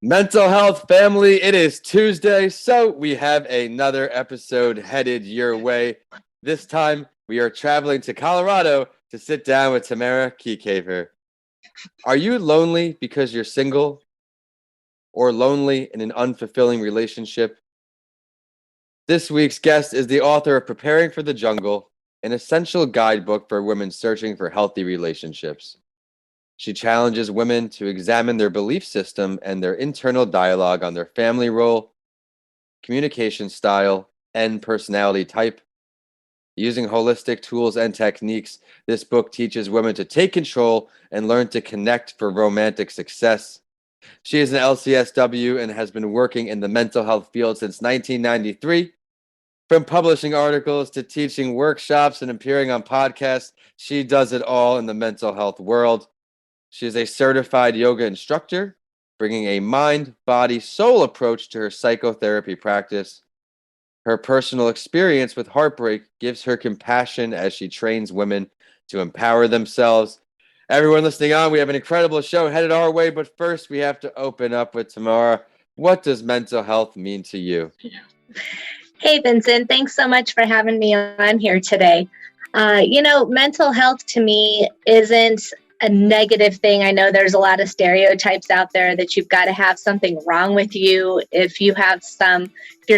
Mental health family, it is Tuesday, so we have another episode headed your way. This time, we are traveling to Colorado to sit down with Tami Kiekhaefer. Are you lonely because you're single or lonely in an unfulfilling relationship? This week's guest is the author of Preparing for the Jungle, an essential guidebook for women searching for healthy relationships. She challenges women to examine their belief system and their internal dialogue on their family role, communication style, and personality type. Using holistic tools and techniques, this book teaches women to take control and learn to connect for romantic success. She is an LCSW and has been working in the mental health field since 1993. From publishing articles to teaching workshops and appearing on podcasts, she does it all in the mental health world. She is a certified yoga instructor, bringing a mind, body, soul approach to her psychotherapy practice. Her personal experience with heartbreak gives her compassion as she trains women to empower themselves. Everyone listening on, we have an incredible show headed our way, but first we have to open up with Tami. What does mental health mean to you? Hey, Vincent, thanks so much for having me on here today. Mental health to me isn't a negative thing. I know there's a lot of stereotypes out there that you've got to have something wrong with you if you're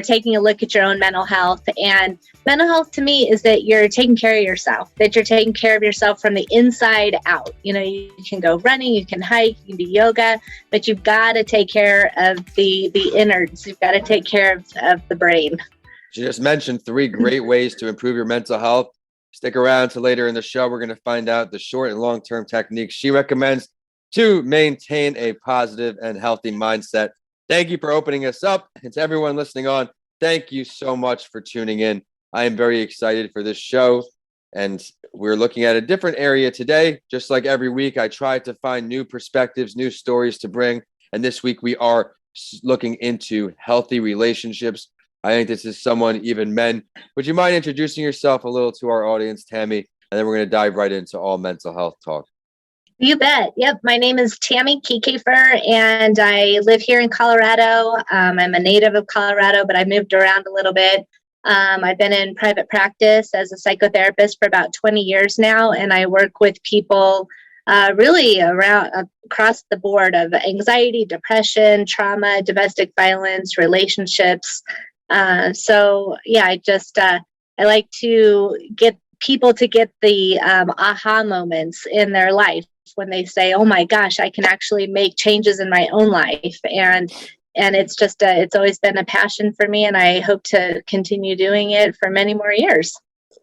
taking a look at your own mental health. And mental health to me is that you're taking care of yourself, that you're taking care of yourself from the inside out. You know, you can go running, you can hike, you can do yoga, but you've got to take care of the innards. You've got to take care of the brain. She just mentioned 3 great ways to improve your mental health. Stick around to later in the show. We're going to find out the short and long-term techniques she recommends to maintain a positive and healthy mindset. Thank you for opening us up. And to everyone listening on, thank you so much for tuning in. I am very excited for this show. And we're looking at a different area today. Just like every week, I try to find new perspectives, new stories to bring. And this week, we are looking into healthy relationships. I think this is someone, even men. Would you mind introducing yourself a little to our audience, Tami? And then we're going to dive right into all mental health talk. You bet. Yep. My name is Tami Kiekhaefer, and I live here in Colorado. I'm a native of Colorado, but I've moved around a little bit. I've been in private practice as a psychotherapist for about 20 years now, and I work with people really across the board of anxiety, depression, trauma, domestic violence, relationships. I like to get people to get the aha moments in their life when they say, oh my gosh, I can actually make changes in my own life. And it's always been a passion for me, and I hope to continue doing it for many more years.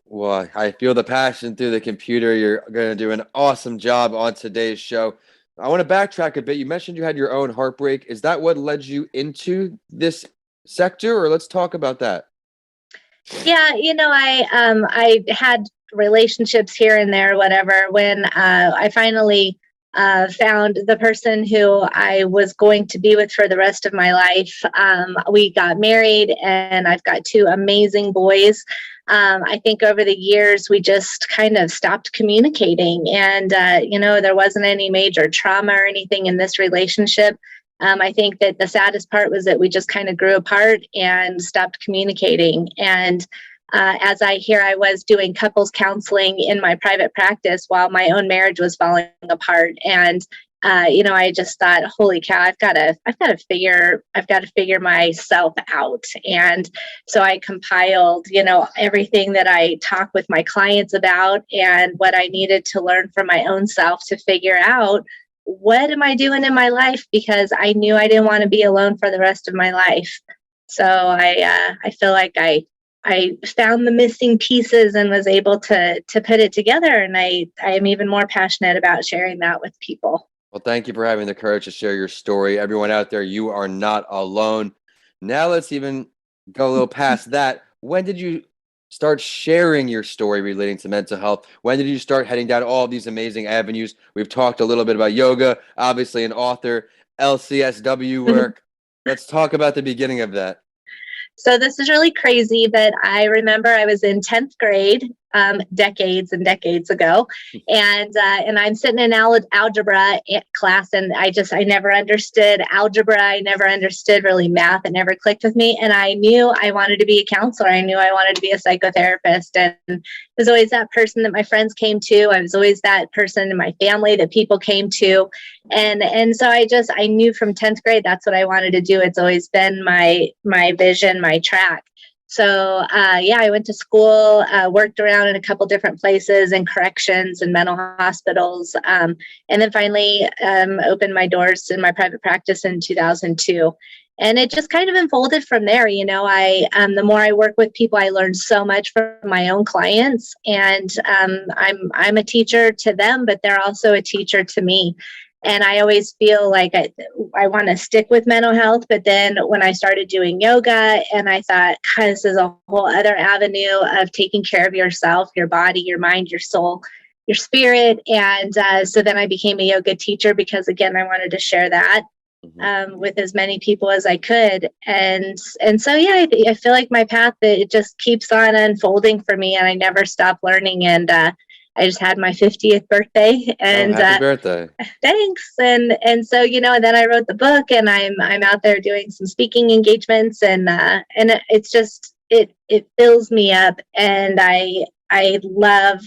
Well, I feel the passion through the computer. You're going to do an awesome job on today's show. I want to backtrack a bit. You mentioned you had your own heartbreak. Is that what led you into this sector, or let's talk about that? Yeah, I had relationships here and there, whatever. When I finally found the person who I was going to be with for the rest of my life, we got married, and I've got 2 amazing boys. I think over the years, we just kind of stopped communicating, and, there wasn't any major trauma or anything in this relationship. I think that the saddest part was that we just kind of grew apart and stopped communicating. And as I was doing couples counseling in my private practice while my own marriage was falling apart. And I just thought, holy cow, I've got to figure myself out. And so I compiled, everything that I talk with my clients about and what I needed to learn for my own self to figure out, what am I doing in my life? Because I knew I didn't want to be alone for the rest of my life. So I feel like I found the missing pieces and was able to put it together. And I am even more passionate about sharing that with people. Well, thank you for having the courage to share your story. Everyone out there, you are not alone. Now let's even go a little past that. When did you start sharing your story relating to mental health? When did you start heading down all these amazing avenues? We've talked a little bit about yoga, obviously an author, LCSW work. Let's talk about the beginning of that. So this is really crazy, but I remember I was in 10th grade. decades and decades ago. And I'm sitting in algebra class, and I never understood algebra. I never understood really math. It never clicked with me. And I knew I wanted to be a counselor. I knew I wanted to be a psychotherapist. And I was always that person that my friends came to. I was always that person in my family that people came to. And so I knew from 10th grade, that's what I wanted to do. It's always been my vision, my track. So, I went to school, worked around in a couple different places in corrections and mental hospitals, and then finally opened my doors in my private practice in 2002. And it just kind of unfolded from there. The more I work with people, I learn so much from my own clients, and I'm a teacher to them, but they're also a teacher to me. And I always feel like I want to stick with mental health. But then when I started doing yoga, and I thought, God, this is a whole other avenue of taking care of yourself, your body, your mind, your soul, your spirit. And so then I became a yoga teacher because, again, I wanted to share that with as many people as I could. And so, I feel like my path, it just keeps on unfolding for me, and I never stop learning. And I just had my 50th birthday, and happy birthday. Thanks. And so, and then I wrote the book, and I'm out there doing some speaking engagements, and it's just, it fills me up. And I love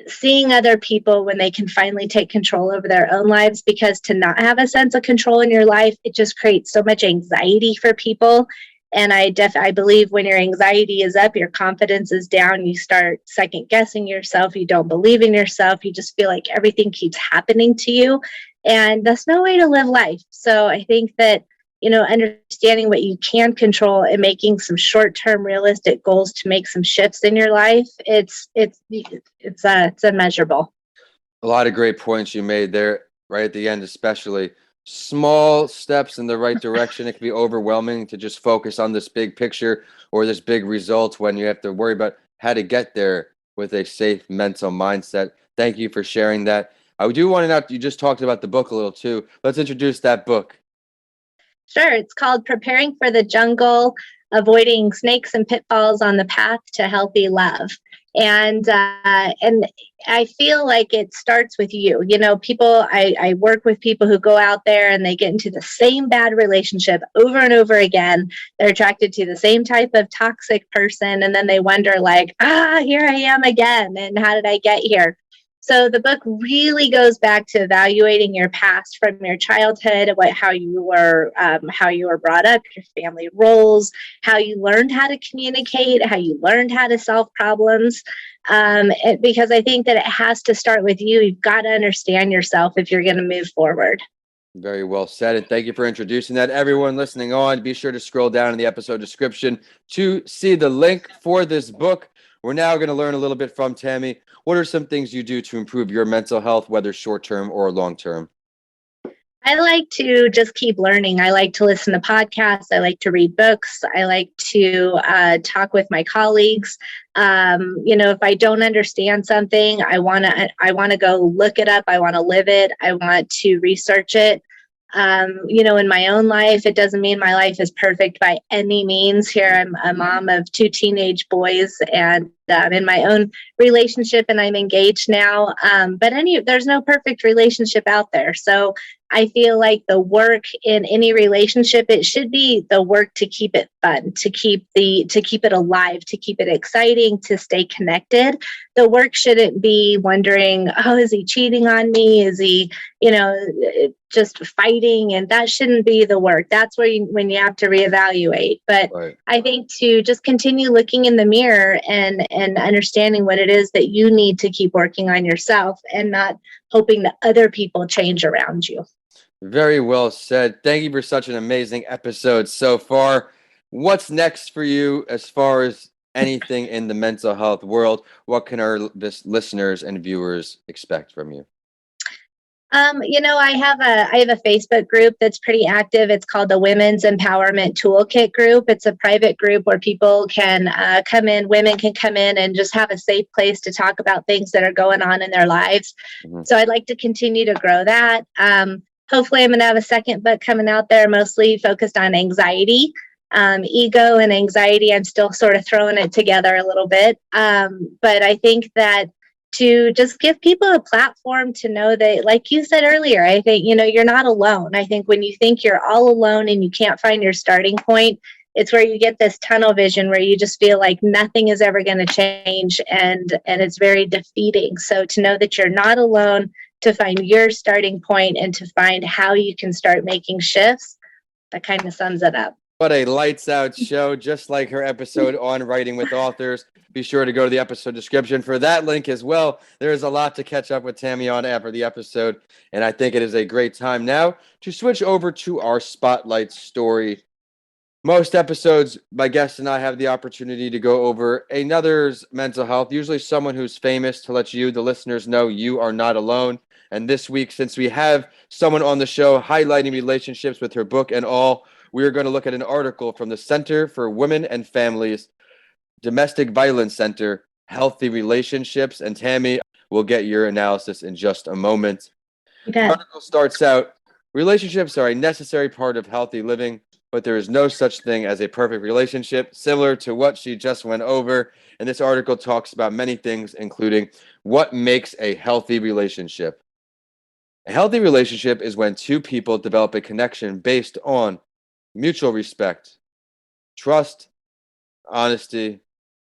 seeing other people when they can finally take control over their own lives, because to not have a sense of control in your life, it just creates so much anxiety for people. And I believe when your anxiety is up, your confidence is down, you start second guessing yourself, you don't believe in yourself, you just feel like everything keeps happening to you. And that's no way to live life. So I think that, understanding what you can control and making some short-term realistic goals to make some shifts in your life, it's immeasurable. A lot of great points you made there right at the end, especially. Small steps in the right direction. It can be overwhelming to just focus on this big picture or this big result when you have to worry about how to get there with a safe mental mindset. Thank you for sharing that. I do want to know, you just talked about the book a little too. Let's introduce that book. Sure. It's called Preparing for the Jungle, Avoiding Snakes and Pitfalls on the Path to Healthy Love. And I feel like it starts with you. People, I work with people who go out there and they get into the same bad relationship over and over again. They're attracted to the same type of toxic person. And then they wonder like, here I am again. And how did I get here? So the book really goes back to evaluating your past from your childhood, how you were brought up, your family roles, how you learned how to communicate, how you learned how to solve problems. Because I think that it has to start with you. You've got to understand yourself if you're going to move forward. Very well said. And thank you for introducing that. Everyone listening on, be sure to scroll down in the episode description to see the link for this book. We're now going to learn a little bit from Tami. What are some things you do to improve your mental health, whether short-term or long-term? I like to just keep learning. I like to listen to podcasts. I like to read books. I like to talk with my colleagues. If I don't understand something, I want to go look it up. I want to live it. I want to research it. In my own life, it doesn't mean my life is perfect by any means. Here, I'm a mom of 2 teenage boys, and in my own relationship, and I'm engaged now. But there's no perfect relationship out there. So I feel like the work in any relationship, it should be the work to keep it fun, to keep it alive, to keep it exciting, to stay connected. The work shouldn't be wondering, is he cheating on me? Is he, just fighting? And that shouldn't be the work. That's when you have to reevaluate. But right. I think to just continue looking in the mirror and understanding what it is that you need to keep working on yourself, and not hoping that other people change around you. Very well said. Thank you for such an amazing episode so far. What's next for you as far as anything in the mental health world? What can our listeners and viewers expect from you? I have a Facebook group that's pretty active. It's called the Women's Empowerment Toolkit Group. It's a private group where people can come in, women can come in and just have a safe place to talk about things that are going on in their lives. Mm-hmm. So I'd like to continue to grow that. Hopefully I'm going to have a second book coming out there, mostly focused on anxiety. ego and anxiety. I'm still sort of throwing it together a little bit. But I think that to just give people a platform to know that, like you said earlier, I think, you're not alone. I think when you think you're all alone and you can't find your starting point, it's where you get this tunnel vision where you just feel like nothing is ever going to change, and it's very defeating. So to know that you're not alone, to find your starting point and to find how you can start making shifts, that kind of sums it up. What a lights out show, just like her episode on writing with authors. Be sure to go to the episode description for that link as well. There is a lot to catch up with Tami on after the episode, and I think it is a great time now to switch over to our spotlight story. Most episodes, my guest and I have the opportunity to go over another's mental health, usually someone who's famous, to let you, the listeners, know you are not alone. And this week, since we have someone on the show highlighting relationships with her book and all, we are going to look at an article from the Center for Women and Families, Domestic Violence Center, Healthy Relationships. And Tami, we'll get your analysis in just a moment. Okay. The article starts out, relationships are a necessary part of healthy living, but there is no such thing as a perfect relationship, similar to what she just went over. And this article talks about many things, including what makes a healthy relationship. A healthy relationship is when two people develop a connection based on mutual respect, trust, honesty,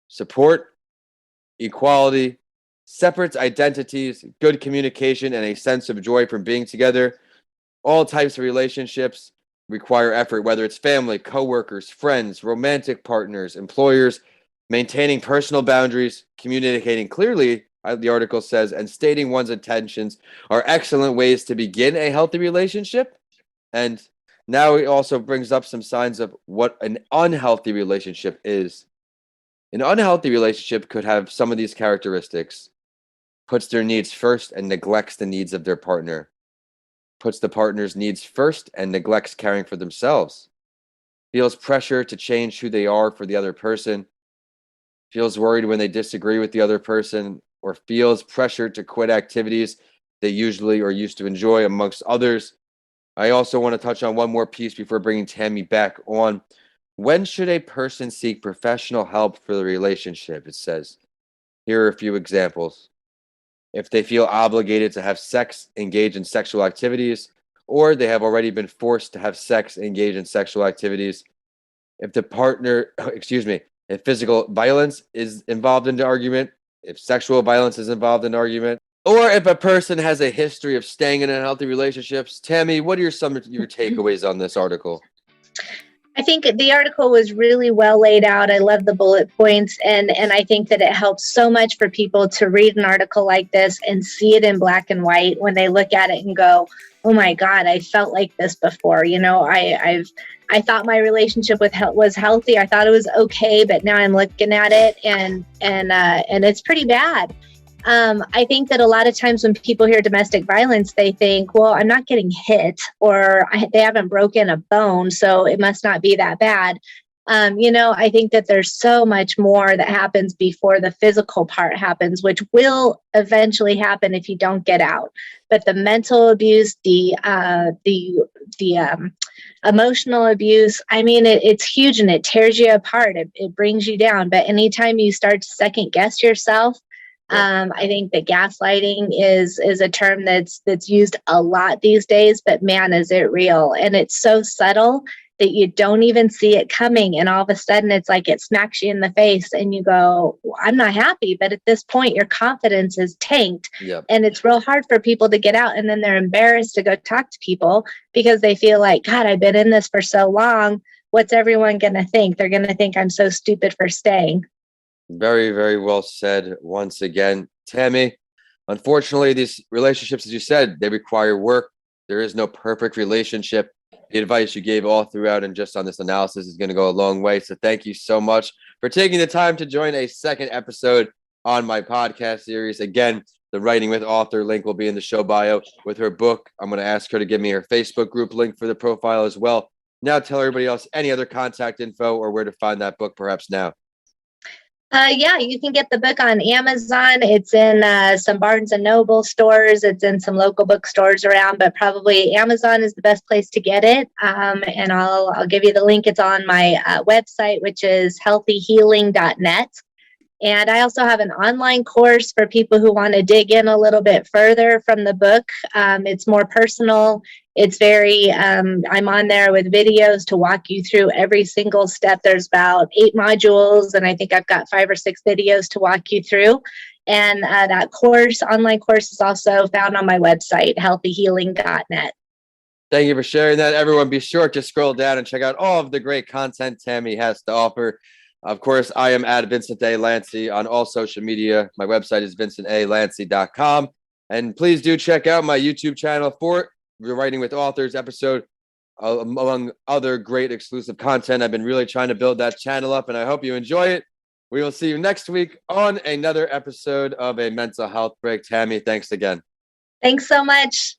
support, equality, separate identities, good communication, and a sense of joy from being together. All types of relationships require effort, whether it's family, coworkers, friends, romantic partners, employers. Maintaining personal boundaries, communicating clearly, the article says, and stating one's intentions are excellent ways to begin a healthy relationship. And now it also brings up some signs of what an unhealthy relationship is. An unhealthy relationship could have some of these characteristics: puts their needs first and neglects the needs of their partner, puts the partner's needs first and neglects caring for themselves, feels pressure to change who they are for the other person, feels worried when they disagree with the other person, or feels pressure to quit activities they usually or used to enjoy, amongst others. I also want to touch on one more piece before bringing Tami back on. When should a person seek professional help for the relationship? It says, here are a few examples. If they feel obligated to have sex, engage in sexual activities, or they have already been forced to have sex, engage in sexual activities. If the partner, if physical violence is involved in the argument, if sexual violence is involved in the argument, or if a person has a history of staying in unhealthy relationships. Tami, what are some of your takeaways on this article? I think the article was really well laid out. I love the bullet points, and I think that it helps so much for people to read an article like this and see it in black and white when they look at it and go, "Oh my God, I felt like this before." I thought my relationship was healthy. I thought it was okay, but now I'm looking at it and it's pretty bad. I think that a lot of times when people hear domestic violence, they think, well, I'm not getting hit, or they haven't broken a bone, so it must not be that bad. I think that there's so much more that happens before the physical part happens, which will eventually happen if you don't get out. But the mental abuse, the emotional abuse, it's huge, and it tears you apart. It brings you down. But anytime you start to second guess yourself, I think that gaslighting is a term that's used a lot these days, but man, is it real. And it's so subtle that you don't even see it coming. And all of a sudden it's like it smacks you in the face and you go, well, I'm not happy. But at this point, your confidence is tanked. Yep. And it's real hard for people to get out. And then they're embarrassed to go talk to people because they feel like, God, I've been in this for so long. What's everyone going to think? They're going to think I'm so stupid for staying. Very, very well said once again, Tami. Unfortunately, these relationships, as you said, they require work. There is no perfect relationship. The advice you gave all throughout and just on this analysis is going to go a long way. So thank you so much for taking the time to join a second episode on my podcast series. Again, the Writing with Author link will be in the show bio with her book. I'm going to ask her to give me her Facebook group link for the profile as well. Now tell everybody else any other contact info or where to find that book perhaps now. Yeah, you can get the book on Amazon. It's in some Barnes and Noble stores. It's in some local bookstores around, but probably Amazon is the best place to get it. And I'll give you the link. It's on my website, which is healthyhealing.net. And I also have an online course for people who want to dig in a little bit further from the book. It's more personal. It's very, I'm on there with videos to walk you through every single step. There's about 8 modules, and I think I've got 5 or 6 videos to walk you through. And that course, online course, is also found on my website, healthyhealing.net. Thank you for sharing that. Everyone, be sure to scroll down and check out all of the great content Tami has to offer. Of course, I am at Vincent A. Lancey on all social media. My website is vincentalancy.com. And please do check out my YouTube channel for Writing with Authors episode, among other great exclusive content. I've been really trying to build that channel up, and I hope you enjoy it. We will see you next week on another episode of A Mental Health Break. Tami, thanks again. Thanks so much.